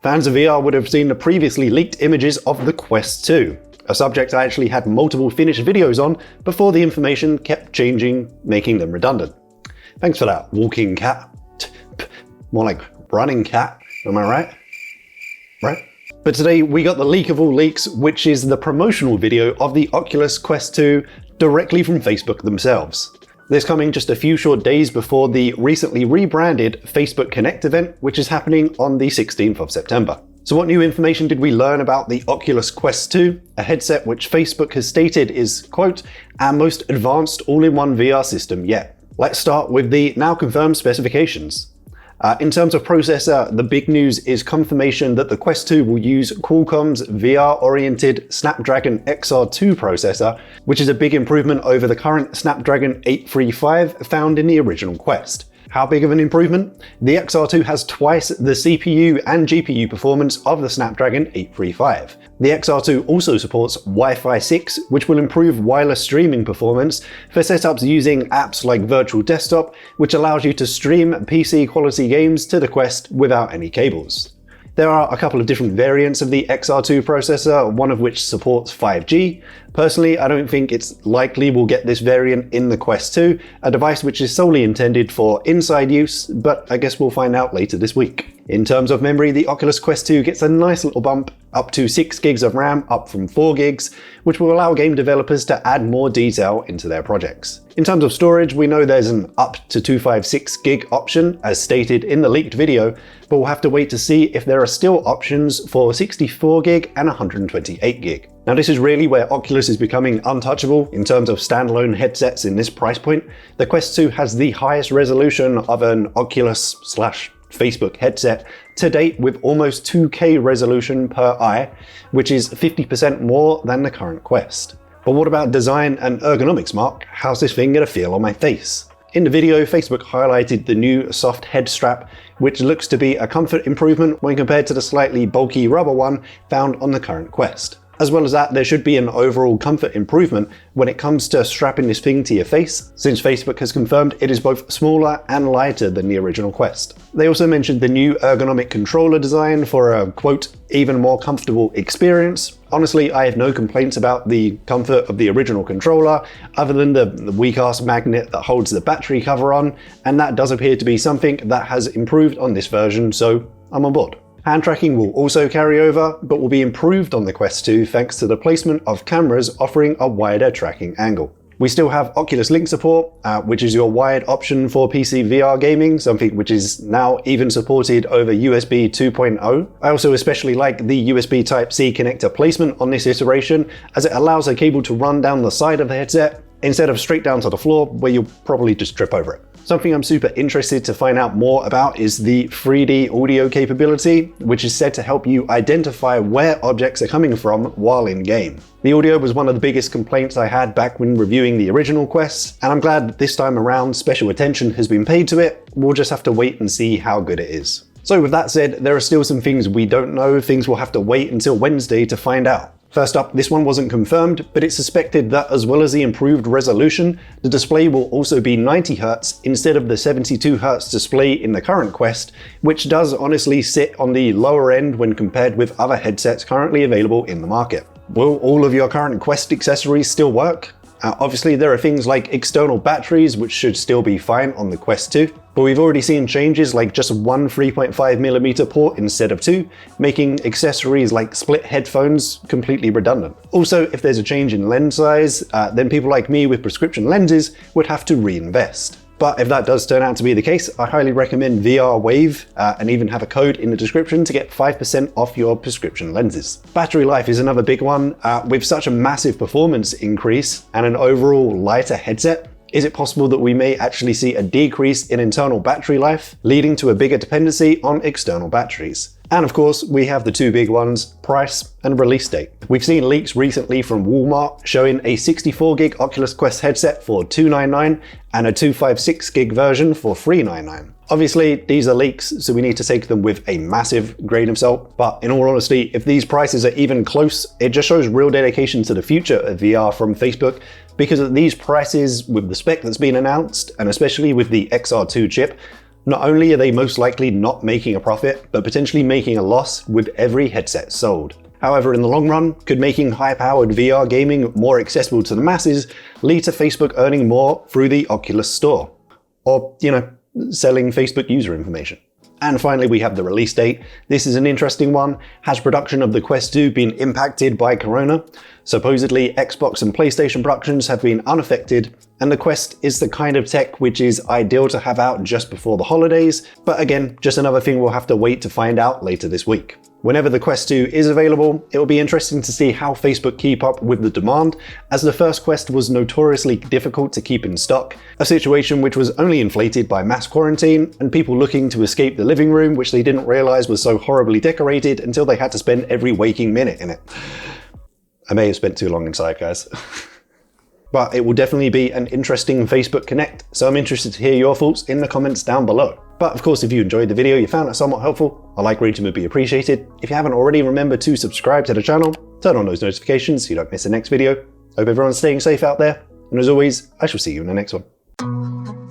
Fans of VR would have seen the previously leaked images of the Quest 2, a subject I actually had multiple finished videos on before the information kept changing, making them redundant. Thanks for that, walking cat. More like running cat, am I right? Right? But today we got the leak of all leaks, which is the promotional video of the Oculus Quest 2 directly from Facebook themselves. This coming just a few short days before the recently rebranded Facebook Connect event, which is happening on the 16th of September. So what new information did we learn about the Oculus Quest 2, a headset which Facebook has stated is, quote, our most advanced all-in-one VR system yet? Let's start with the now confirmed specifications. In terms of processor, the big news is confirmation that the Quest 2 will use Qualcomm's VR-oriented Snapdragon XR2 processor, which is a big improvement over the current Snapdragon 835 found in the original Quest. How big of an improvement? The XR2 has twice the CPU and GPU performance of the Snapdragon 835. The XR2 also supports Wi-Fi 6, which will improve wireless streaming performance for setups using apps like Virtual Desktop, which allows you to stream PC quality games to the Quest without any cables. There are a couple of different variants of the XR2 processor, one of which supports 5G. Personally, I don't think it's likely we'll get this variant in the Quest 2, a device which is solely intended for inside use, but I guess we'll find out later this week. In terms of memory, the Oculus Quest 2 gets a nice little bump, up to 6 gigs of RAM, up from 4 gigs, which will allow game developers to add more detail into their projects. In terms of storage, we know there's an up to 256 gig option, as stated in the leaked video, but we'll have to wait to see if there are still options for 64 gig and 128 gig. Now this is really where Oculus is becoming untouchable in terms of standalone headsets in this price point. The Quest 2 has the highest resolution of an Oculus/Facebook headset to date, with almost 2K resolution per eye, which is 50% more than the current Quest. But what about design and ergonomics, Mark? How's this thing gonna feel on my face? In the video, Facebook highlighted the new soft head strap, which looks to be a comfort improvement when compared to the slightly bulky rubber one found on the current Quest. As well as that, there should be an overall comfort improvement when it comes to strapping this thing to your face, since Facebook has confirmed it is both smaller and lighter than the original Quest. They also mentioned the new ergonomic controller design for a, quote, even more comfortable experience. Honestly, I have no complaints about the comfort of the original controller, other than the weak-ass magnet that holds the battery cover on, and that does appear to be something that has improved on this version, so I'm on board. Hand tracking will also carry over, but will be improved on the Quest 2 thanks to the placement of cameras offering a wider tracking angle. We still have Oculus Link support, which is your wired option for PC VR gaming, something which is now even supported over USB 2.0. I also especially like the USB Type-C connector placement on this iteration, as it allows a cable to run down the side of the headset instead of straight down to the floor, where you'll probably just trip over it. Something I'm super interested to find out more about is the 3D audio capability, which is said to help you identify where objects are coming from while in game. The audio was one of the biggest complaints I had back when reviewing the original Quest, and I'm glad that this time around special attention has been paid to it. We'll just have to wait and see how good it is. So with that said, there are still some things we don't know, things we'll have to wait until Wednesday to find out. First up, this one wasn't confirmed, but it's suspected that as well as the improved resolution, the display will also be 90Hz instead of the 72Hz display in the current Quest, which does honestly sit on the lower end when compared with other headsets currently available in the market. Will all of your current Quest accessories still work? Obviously, there are things like external batteries, which should still be fine on the Quest 2, but we've already seen changes like just one 3.5mm port instead of two, making accessories like split headphones completely redundant. Also, if there's a change in lens size, then people like me with prescription lenses would have to reinvest. But if that does turn out to be the case, I highly recommend VR Wave, and even have a code in the description to get 5% off your prescription lenses. Battery life is another big one. With such a massive performance increase and an overall lighter headset, is it possible that we may actually see a decrease in internal battery life, leading to a bigger dependency on external batteries? And of course, we have the two big ones, price and release date. We've seen leaks recently from Walmart showing a 64GB Oculus Quest headset for $299 and a 256GB version for $399. Obviously, these are leaks, so we need to take them with a massive grain of salt. But in all honesty, if these prices are even close, it just shows real dedication to the future of VR from Facebook, because at these prices, with the spec that's been announced, and especially with the XR2 chip, Not only are they most likely not making a profit, but potentially making a loss with every headset sold. However, in the long run, could making high-powered VR gaming more accessible to the masses lead to Facebook earning more through the Oculus Store? Or, selling Facebook user information? And finally, we have the release date. This is an interesting one. Has production of the Quest 2 been impacted by Corona? Supposedly, Xbox and PlayStation productions have been unaffected, and the Quest is the kind of tech which is ideal to have out just before the holidays, but again, just another thing we'll have to wait to find out later this week. Whenever the Quest 2 is available, it will be interesting to see how Facebook keep up with the demand, as the first Quest was notoriously difficult to keep in stock, a situation which was only inflated by mass quarantine and people looking to escape the living room, which they didn't realize was so horribly decorated until they had to spend every waking minute in it. I may have spent too long inside, guys. But it will definitely be an interesting Facebook Connect, so I'm interested to hear your thoughts in the comments down below. But of course, if you enjoyed the video, you found it somewhat helpful, a like rating would be appreciated. If you haven't already, remember to subscribe to the channel, turn on those notifications so you don't miss the next video. Hope everyone's staying safe out there, and as always, I shall see you in the next one.